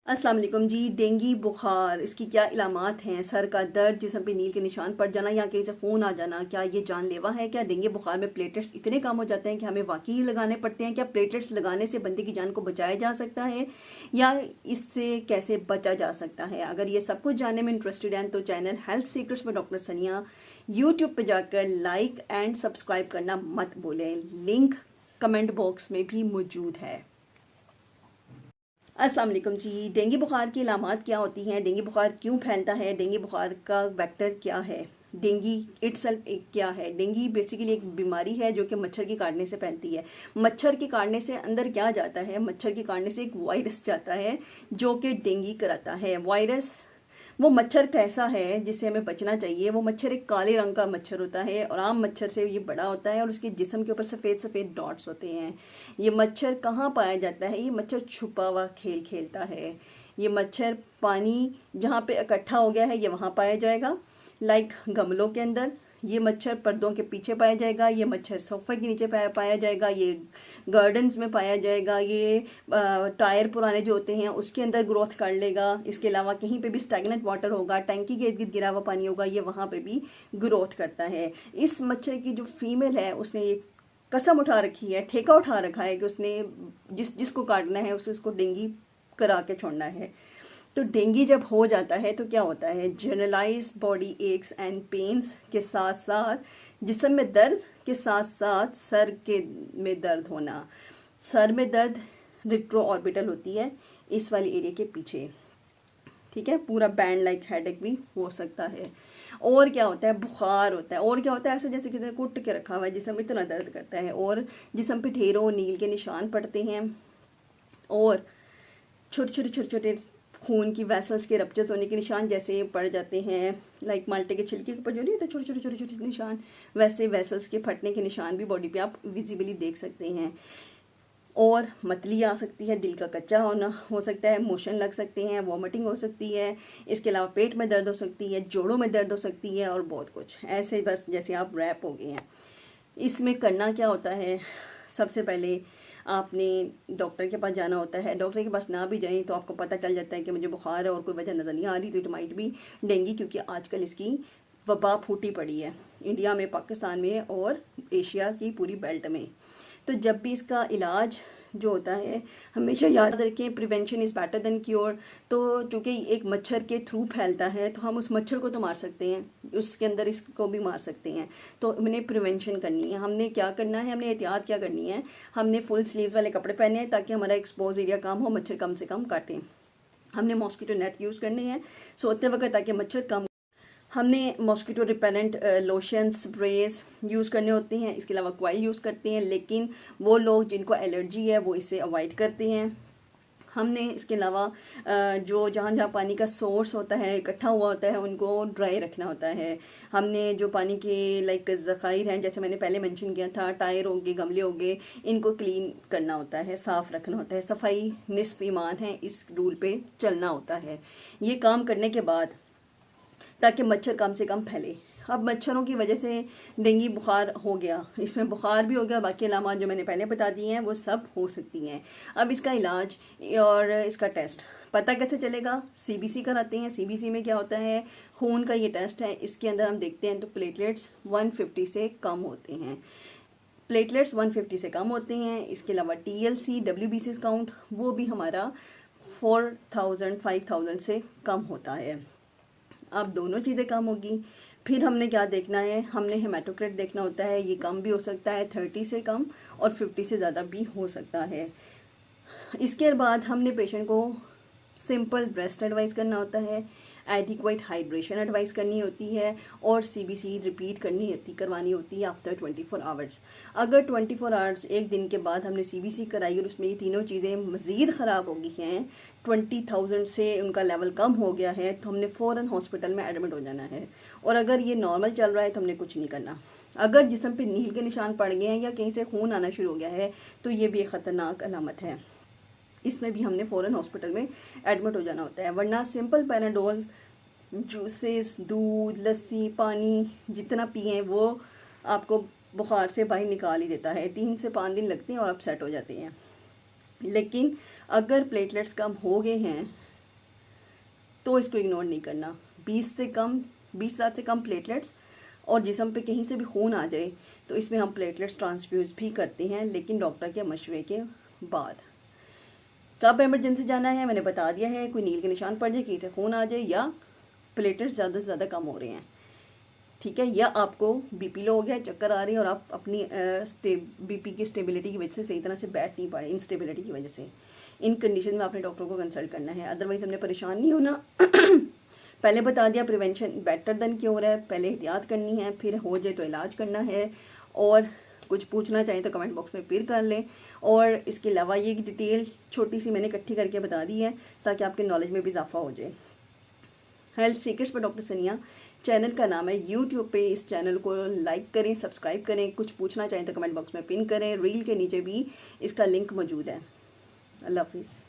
अस्सलाम वालेकुम जी। डेंगू बुखार, इसकी क्या इलामात हैं? सर का दर्द, जिस्म पे नील के निशान पड़ जाना या कहीं से खून आ जाना, क्या ये जानलेवा है? क्या डेंगू बुखार में प्लेटलेट्स इतने कम हो जाते हैं कि हमें वाकई लगाने पड़ते हैं? क्या प्लेटलेट्स लगाने से बंदे की जान को बचाया जा सकता है या इससे कैसे बचा जा सकता है? अगर ये सब कुछ जानने में इंटरेस्टेड हैं तो चैनल हेल्थ सीक्रेट्स में डॉक्टर सनिया यूट्यूब पर जाकर लाइक एंड सब्सक्राइब करना मत भूलें। लिंक कमेंट बॉक्स में भी मौजूद है। अस्सलाम वालेकुम जी। डेंगू बुखार की अलामात क्या होती हैं? डेंगू बुखार क्यों फैलता है? डेंगू बुखार का वेक्टर क्या है? डेंगू इटसेल्फ एक क्या है? डेंगू बेसिकली एक बीमारी है जो कि मच्छर के काटने से फैलती है। मच्छर के काटने से अंदर क्या जाता है? मच्छर के काटने से एक वायरस जाता है जो कि डेंगू कराता है। वायरस वो मच्छर कैसा है जिससे हमें बचना चाहिए? वो मच्छर एक काले रंग का मच्छर होता है और आम मच्छर से ये बड़ा होता है और उसके जिस्म के ऊपर सफ़ेद सफ़ेद डॉट्स होते हैं। ये मच्छर कहाँ पाया जाता है? ये मच्छर छुपा हुआ खेल खेलता है। ये मच्छर पानी जहाँ पे इकट्ठा हो गया है ये वहाँ पाया जाएगा, लाइक गमलों के अंदर। ये मच्छर पर्दों के पीछे पाया जाएगा। ये मच्छर सोफे के नीचे पाया जाएगा। ये गार्डन्स में पाया जाएगा। ये टायर पुराने जो होते हैं उसके अंदर ग्रोथ कर लेगा। इसके अलावा कहीं पे भी स्टैगनेंट वाटर होगा, टंकी के इर्द गिर्द गिरा हुआ पानी होगा, ये वहाँ पे भी ग्रोथ करता है। इस मच्छर की जो फीमेल है उसने ये कसम उठा रखी है, ठेका उठा रखा है कि उसने जिसको काटना है उसे उसको डेंगू करा के छोड़ना है। तो डेंगू जब हो जाता है तो क्या होता है? Generalised body aches and pains के साथ साथ जिस्म में दर्द के साथ साथ सर के में दर्द होना। सर में दर्द रिट्रो ऑर्बिटल होती है इस वाली एरिया के पीछे, ठीक है। पूरा बैंड लाइक हेडेक भी हो सकता है। और क्या होता है? बुखार होता है। और क्या होता है? ऐसे जैसे किसी ने कुट के रखा हुआ है, जिस्म इतना दर्द करता है और जिस्म पे ढेरों नील के निशान पड़ते हैं और छोटे छोटे छोटे छोटे खून की वेसल्स के रप्चर्स होने के निशान जैसे पड़ जाते हैं, लाइक माल्टे के छिलके के ऊपर जो नहीं होते छोटे छोटे छोटे छोटे निशान, वैसे वेसल्स के फटने के निशान भी बॉडी पे आप विजिबली देख सकते हैं। और मतली आ सकती है, दिल का कच्चा होना हो सकता है, मोशन लग सकते हैं, वॉमिटिंग हो सकती है। इसके अलावा पेट में दर्द हो सकती है, जोड़ों में दर्द हो सकती है और बहुत कुछ ऐसे, बस जैसे आप रैप हो गए हैं। इसमें करना क्या होता है? सबसे पहले आपने डॉक्टर के पास जाना होता है। डॉक्टर के पास ना भी जाएं तो आपको पता चल जाता है कि मुझे बुखार है और कोई वजह नज़र नहीं आ रही तो इट माइट भी डेंगू, क्योंकि आजकल इसकी वबा फूटी पड़ी है इंडिया में, पाकिस्तान में और एशिया की पूरी बेल्ट में। तो जब भी इसका इलाज जो होता है, हमेशा याद रखें prevention is better than cure. तो चूँकि एक मच्छर के थ्रू फैलता है तो हम उस मच्छर को तो मार सकते हैं, उसके अंदर इसको भी मार सकते हैं। तो हमने प्रिवेंशन करनी है। हमने क्या करना है? हमने एहतियात क्या करनी है? हमने फुल स्लीव्स वाले कपड़े पहने हैं ताकि हमारा एक्सपोज एरिया कम हो, मच्छर कम से कम काटें। हमने मॉस्किटो नेट यूज़ करने हैं सोते वक्त ताकि मच्छर कम। हमने मॉस्किटो रिपेलेंट लोशन स्प्रेस यूज़ करने होते हैं। इसके अलावा कॉइल यूज़ करते हैं, लेकिन वो लोग जिनको एलर्जी है वो इसे अवॉइड करते हैं। हमने इसके अलावा जो जहाँ जहाँ पानी का सोर्स होता है, इकट्ठा हुआ होता है, उनको ड्राई रखना होता है। हमने जो पानी के लाइक ज़खायर हैं, जैसे मैंने पहले मेंशन किया था, टायर हो गए, गमले हो गए, इनको क्लीन करना होता है, साफ़ रखना होता है। सफाई निस्फ ईमान है, इस रूल पे चलना होता है। ये काम करने के बाद ताकि मच्छर कम से कम फैले। अब मच्छरों की वजह से डेंगू बुखार हो गया, इसमें बुखार भी हो गया, बाकी अलामात जो मैंने पहले बता दिए हैं वो सब हो सकती हैं। अब इसका इलाज और इसका टेस्ट पता कैसे चलेगा? सीबीसी कराते हैं। सीबीसी में क्या होता है? खून का ये टेस्ट है। इसके अंदर हम देखते हैं तो प्लेटलेट्स 150 से कम होते हैं। प्लेटलेट्स 150 से कम होते हैं। इसके अलावा टीएलसी डब्ल्यूबीसी काउंट वो भी हमारा 4000 5000 से कम होता है। अब दोनों चीज़ें कम होगी। फिर हमने क्या देखना है? हमने हेमाटोक्रिट देखना होता है। ये कम भी हो सकता है, 30 से कम, और 50 से ज़्यादा भी हो सकता है। इसके बाद हमने पेशेंट को सिंपल ब्रेस्ट एडवाइस करना होता है, एडिक्वेट हाइड्रेशन एडवाइस करनी होती है और सीबीसी रिपीट करवानी होती है आफ्टर 24 आवर्स। अगर 24 आवर्स एक दिन के बाद हमने सीबीसी कराई और उसमें ये तीनों चीज़ें मज़ीद ख़राब हो गई हैं, 20,000 से उनका लेवल कम हो गया है, तो हमने फ़ौरन हॉस्पिटल में एडमिट हो जाना है। और अगर ये नॉर्मल चल रहा है तो हमने कुछ नहीं करना। अगर जिस्म पे नील के निशान पड़ गए हैं या कहीं से खून आना शुरू हो गया है तो ये भी एक ख़तरनाक अलामत है। इसमें भी हमने फ़ौरन हॉस्पिटल में एडमिट हो जाना होता है, वरना सिंपल पैराडोल, जूसेस, दूध, लस्सी, पानी जितना पिएं वो आपको बुखार से बाहर निकाल ही देता है। 3 से 5 दिन लगते हैं और आप सेट हो जाते हैं। लेकिन अगर प्लेटलेट्स कम हो गए हैं तो इसको इग्नोर नहीं करना। 20,000 से कम प्लेटलेट्स और जिस्म पे कहीं से भी खून आ जाए तो इसमें हम प्लेटलेट्स ट्रांसफ्यूज़ भी करते हैं, लेकिन डॉक्टर के मशवरे के बाद। कब इमरजेंसी जाना है मैंने बता दिया है, कोई नील के निशान पड़ जाए, कहीं से खून आ जाए, या प्लेटलेट्स ज़्यादा से ज़्यादा कम हो रहे हैं, ठीक है, या आपको बीपी लो हो गया, चक्कर आ रही है और आप अपनी बीपी की स्टेबिलिटी की वजह से सही तरह से बैठ नहीं पा रहे, इंस्टेबिलिटी की वजह से। इन कंडीशन में आपने डॉक्टर को कंसल्ट करना है, अदरवाइज हमने परेशान नहीं होना। पहले बता दिया प्रिवेंशन बेटर देन क्योर है, पहले एहतियात करनी है, फिर हो जाए तो इलाज करना है। और कुछ पूछना चाहिए तो कमेंट बॉक्स में फिर कर लें। और इसके अलावा ये डिटेल छोटी सी मैंने इकट्ठी करके बता दी है ताकि आपके नॉलेज में भी इजाफा हो जाए। हेल्थ सीक्रेट्स पर डॉक्टर सनिया चैनल का नाम है, यूट्यूब पे इस चैनल को लाइक करें, सब्सक्राइब करें। कुछ पूछना चाहें तो कमेंट बॉक्स में पिन करें, रील के नीचे भी इसका लिंक मौजूद है। अल्लाह हाफिज़।